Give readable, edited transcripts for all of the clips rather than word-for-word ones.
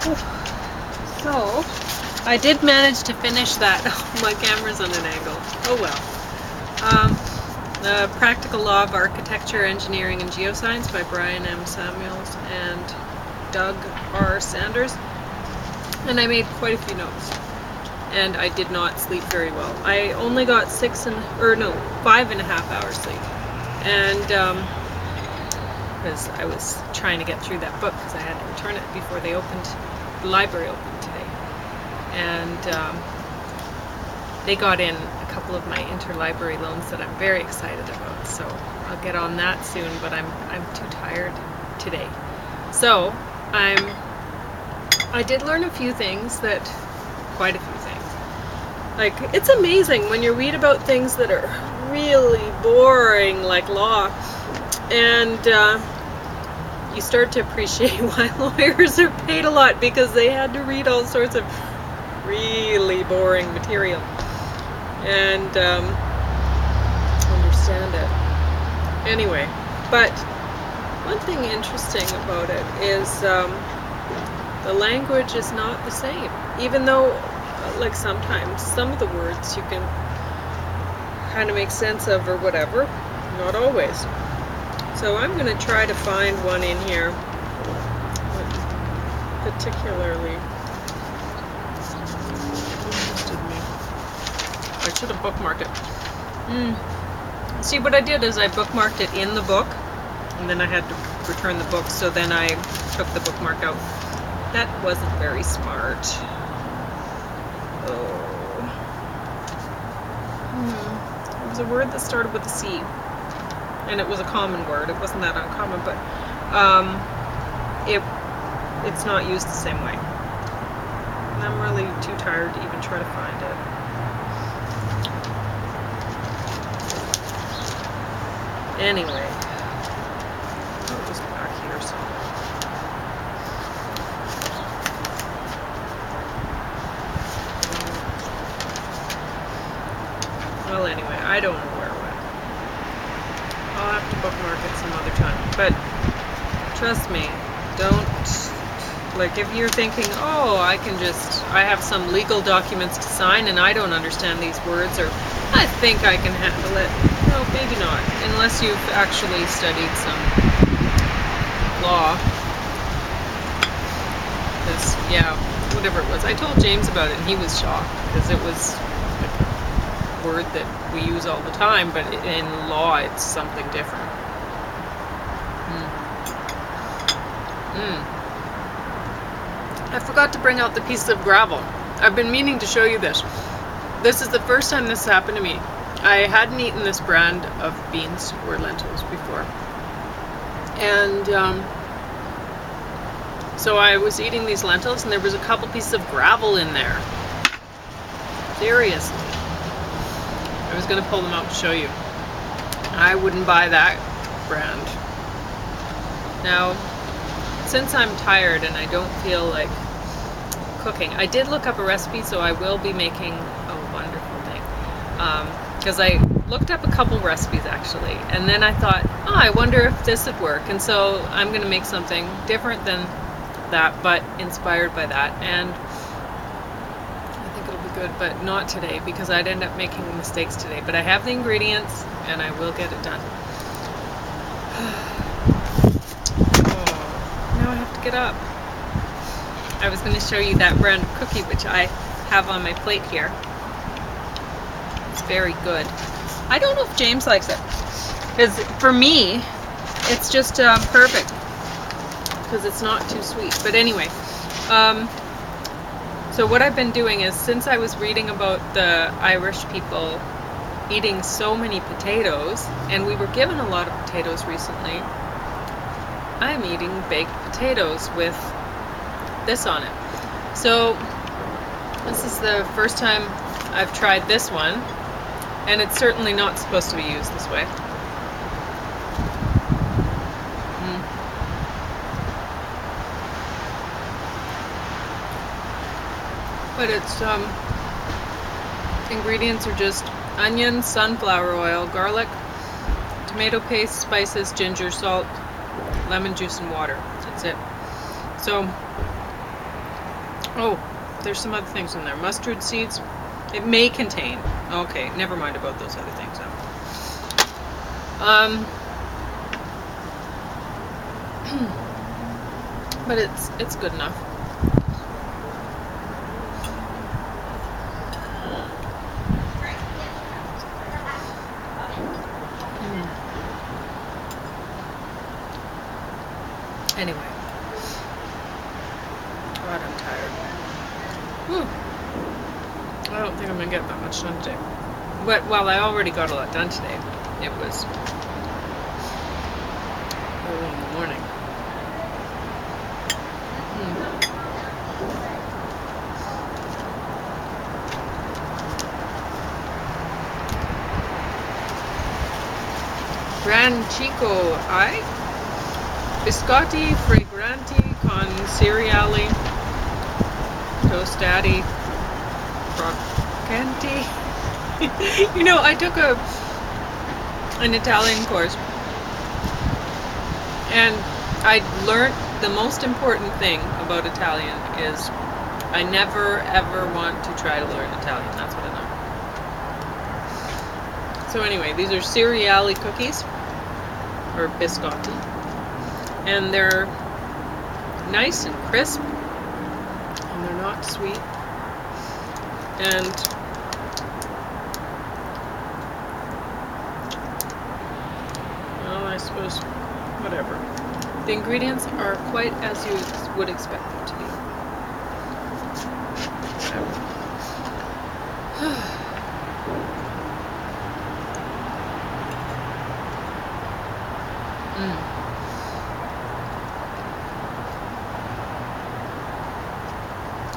So, I did manage to finish that. Oh, my camera's on an angle. Oh well. The Practical Law of Architecture, Engineering, and Geoscience by Brian M. Samuels and Doug R. Sanders. And I made quite a few notes. And I did not sleep very well. I only got 5.5 hours sleep. And because I was trying to get through that book because I had to return it before the library opened today. And they got in a couple of my interlibrary loans that I'm very excited about. So I'll get on that soon, but I'm too tired today. So I did learn a few things quite a few things. Like, it's amazing when you read about things that are really boring, like law, and you start to appreciate why lawyers are paid a lot, because they had to read all sorts of really boring material and understand it. Anyway, but one thing interesting about it is the language is not the same, even though like sometimes some of the words you can kind of make sense of or whatever, not always. So I'm going to try to find one in here particularly interested me. I should have bookmarked it. See, what I did is I bookmarked it in the book, and then I had to return the book, so then I took the bookmark out. That wasn't very smart. It was a word that started with a C, and it was a common word. It wasn't that uncommon, but it's not used the same way. And I'm really too tired to even try to find it. Anyway, it was back here somewhere. Well, anyway, I don't know where it went. I'll have to bookmark it some other time. But trust me, don't, like, if you're thinking, oh, I have some legal documents to sign and I don't understand these words, or I think I can handle it. No, maybe not, unless you've actually studied some law. Because, yeah, whatever it was. I told James about it and he was shocked, because it was word that we use all the time, but in law it's something different. I forgot to bring out the piece of gravel. I've been meaning to show you this. This is the first time this happened to me. I hadn't eaten this brand of beans or lentils before, and so I was eating these lentils and there was a couple pieces of gravel in there. Seriously. I was going to pull them out to show you. I wouldn't buy that brand. Now, since I'm tired and I don't feel like cooking, I did look up a recipe, so I will be making a wonderful thing. Because I looked up a couple recipes actually, and then I thought, oh, I wonder if this would work. And so I'm going to make something different than that, but inspired by that. And good, but not today, because I'd end up making mistakes today. But I have the ingredients and I will get it done. Now I have to get up. I was going to show you that brand of cookie which I have on my plate here. It's very good. I don't know if James likes it, because for me it's just perfect, because it's not too sweet. But anyway, so what I've been doing is, since I was reading about the Irish people eating so many potatoes, and we were given a lot of potatoes recently, I'm eating baked potatoes with this on it. So this is the first time I've tried this one, and it's certainly not supposed to be used this way. But it's, ingredients are just onion, sunflower oil, garlic, tomato paste, spices, ginger, salt, lemon juice, and water. That's it. So Oh, there's some other things in there. Mustard seeds. It may contain. Okay, never mind about those other things. But it's good enough. Anyway. God, I'm tired. Whew. I don't think I'm gonna get that much done today. But, well, I already got a lot done today. It was early in the morning. Gran Chico, biscotti fragranti con cereali tostati croccanti. You know, I took an Italian course, and I learned the most important thing about Italian is I never ever want to try to learn Italian. That's what I know. So anyway, these are cereali cookies, or biscotti, and they're nice and crisp, and they're not sweet, and well, I suppose whatever. The ingredients are quite as you would expect them to be.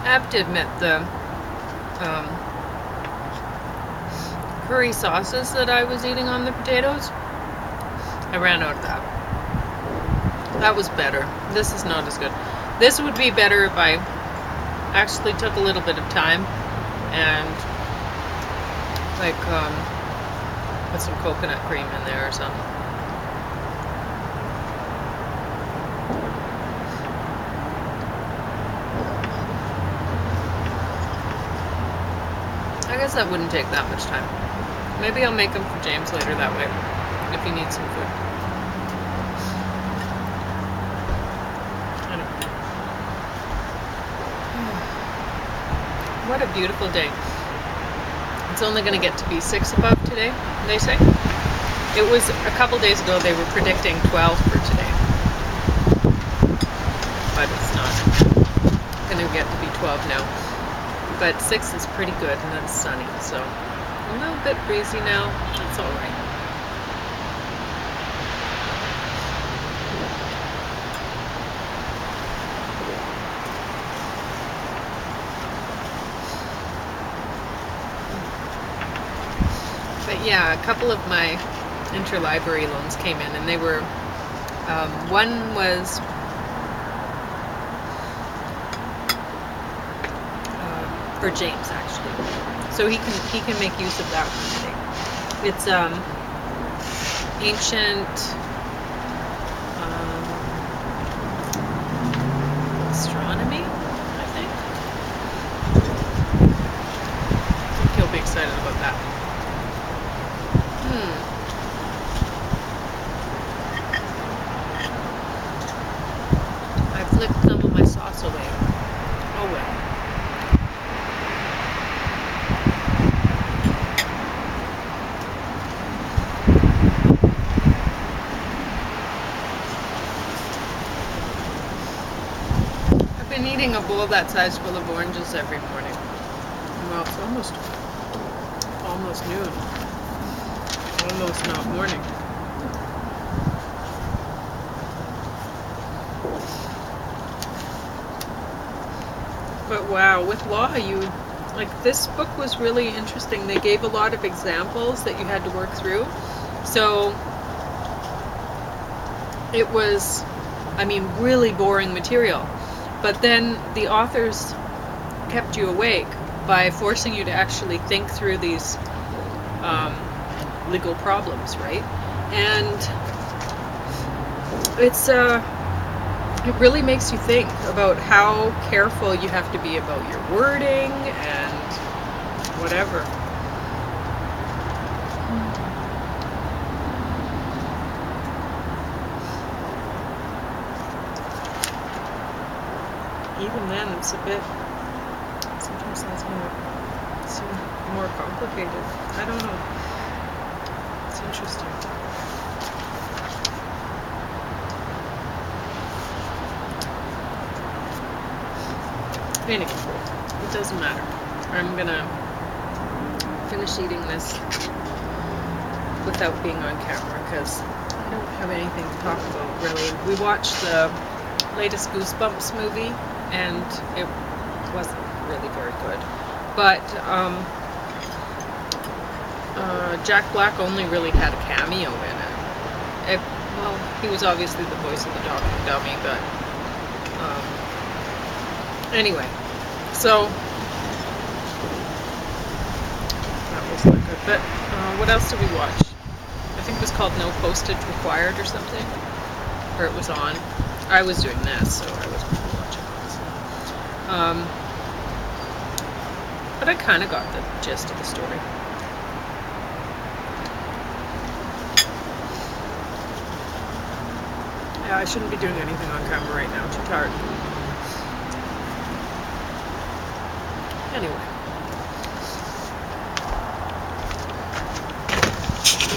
I have to admit, the curry sauces that I was eating on the potatoes, I ran out of that. That was better. This is not as good. This would be better if I actually took a little bit of time and like put some coconut cream in there or something. I guess that wouldn't take that much time. Maybe I'll make them for James later that way, if he needs some food. What a beautiful day. It's only going to get to be 6 above today, they say. It was a couple days ago they were predicting 12 for today. But it's not going to get to be 12 now. But 6 is pretty good, and it's sunny, so a little bit breezy now. That's all right. But yeah, a couple of my interlibrary loans came in, and they were, one was for James, actually, so he can make use of that one today. It's ancient astronomy, I think. He'll be excited about that. I flicked some of my sauce away. Oh well. I've been eating a bowl that size full of oranges every morning. Well, it's almost noon. Almost not morning. But wow, with law, this book was really interesting. They gave a lot of examples that you had to work through. So it was, really boring material. But then the authors kept you awake by forcing you to actually think through these legal problems, right? And it's it really makes you think about how careful you have to be about your wording and whatever. Even then, it's a bit, sometimes that's more complicated. I don't know. It's interesting. Anyway, it doesn't matter. I'm gonna finish eating this without being on camera because I don't have anything to talk about, really. We watched the latest Goosebumps movie, and it wasn't really very good. But Jack Black only really had a cameo in it. Well, he was obviously the voice of the Dr. Dummy, but anyway, so that was not good. But what else did we watch? I think it was called No Postage Required or something, or it was on. I was doing this, so I wasn't really watching this. But I kind of got the gist of the story. Yeah, I shouldn't be doing anything on camera right now. I'm too tired. Anyway.